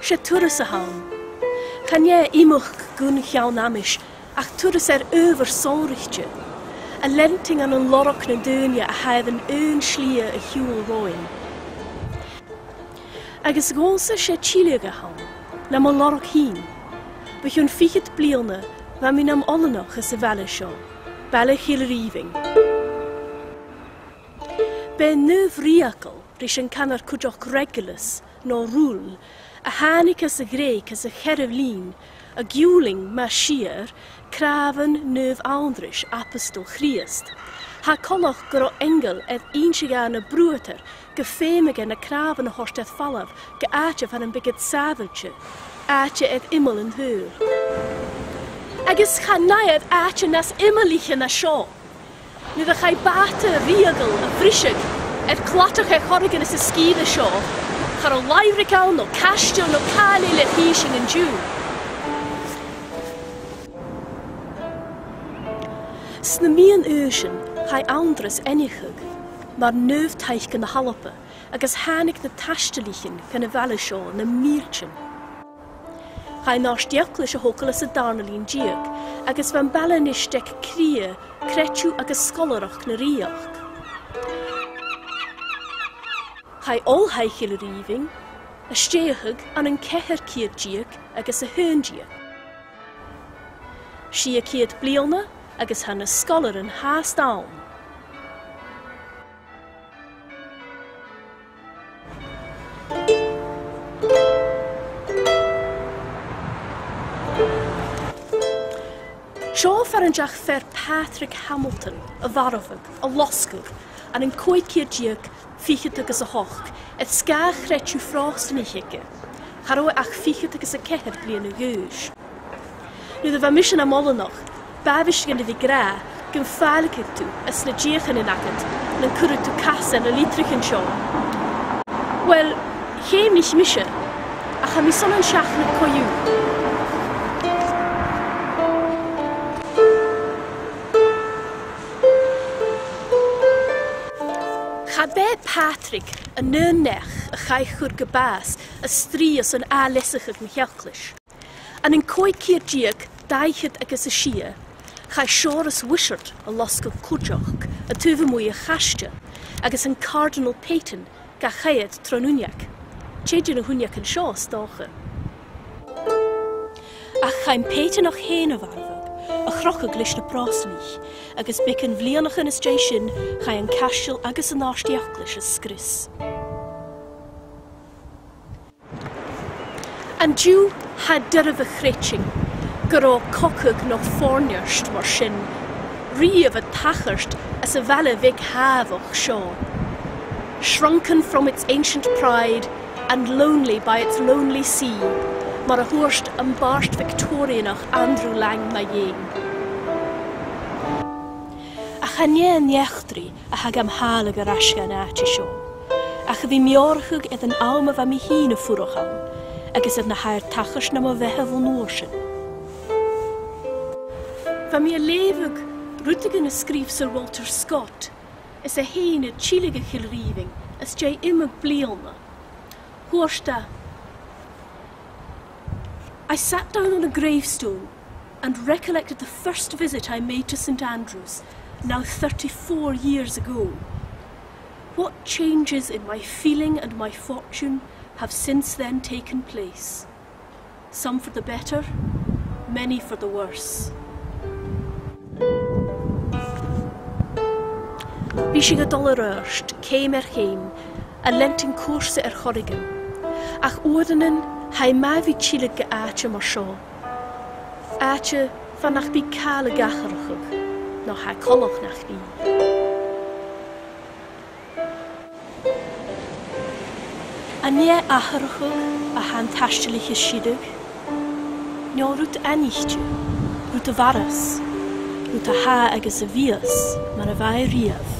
sé turas a hain. Can je imach gun chiawn amish, ach turas over solrichtje. A lenting an lorach na dunia a haid an schlia a hiúl roin. Agus gonsa sé chiliga hain, na ma lorach hien. Bych hun fichit blielne, wa min am ollenach as a velle seo, velle chilriving. Be neuf riakel, rish an canar cudjoch regulus, no rule, a hanik as a greik as a cherevlin, a guling ma sheer, kraven neuf aundrish apostol Christ. Ha kollach gro engel et inchiga na broeter, gefemige na kraven a horst et fallav, ge aatje van een biget saveltje, aatje et immel in heur. Agus ga naiad aatje nas immeliche na sho. Nu da gai bate riegel a frishig, et klattig e chorrigen is a skide sho, gar a laivrical no kastjo no kali le hishing en Jew. Snamien ocean, gai andres enigig, maar neuf teichken de halappe, agus hanik na Taistealachd gan a velle sho na miertjen. Gai násteaclis a hokelas a darnalín diag, agus van bellen is stek krie, kretju agus skolarach na riach. Gai olheichel riving, a steachig an een keher kier diag agus a hun diag. Si a kiet blielne, agus han a scholar an haast down. Seo faranjach fer Patrick Hamilton, a varofig, a losgur, an een koeitkeer diag, fichit agus a hoch, et ska chretju frost in hikke. Haro ach fichit agus a keher blien a geus. Nu de vamishen am ollenach, babish gan di gra, gan feilig toe, as na diechen in akket, en kurre toe kasse en a litrichen seo. Wel, geen mich mische, ach ha mi son an schach na koju. Ga bij Patrick een neunech, a chaichur gebaas, a strias an aalessig mechachlish. An een kooi keer diak, daichet agus a shia, chai shoras wishert a loska kudjoch, a tuve moeie chastje, agus an Cardinal Peyton, ga chaiet tronuniak. Tjejin a hunjak an shaw stoche. Ach chaim Peyton och heen warvig, a chrocha glish na prasenich, agus biken vlianach in is jaishin, chai an castell agus an násteaclis a skris. An Jew had derf a chretching, gro cockig noch fornierst mar sin, riev a tachirst as a velle vig havoch shaw. Shrunken from its ancient pride, and lonely by its lonely sea, mar a horst an barst Victorianach Andrew Lang ma jeen. A chanie nechtri a hag am halig a rasga an aatje seo, a chavi miorchug et an alma va mi hine furocham, agus et na hair tachers na ma vehe von oorsen. Va mi a levig rutigen a skrif Sir Walter Scott, is a hene chillige chilriving, as jay immer blielne. Hoorsta. I sat down on a gravestone and recollected the first visit I made to St. Andrews, now 34 years ago. What changes in my feeling and my fortune have since then taken place. Some for the better, many for the worse. Bishig a dollar urst, came heim, a lenting koerse chorrigen. Ach oordenen, hij mavi chillig ge aatje mar seo. Aatje van nach bi kale gacherchug, noch hij kolloch nach bi. A nie acherchug, a han Taistealachd shidig. Nio rut anichtje, rut a varas, rut a ha agus a vias, man a vai rief.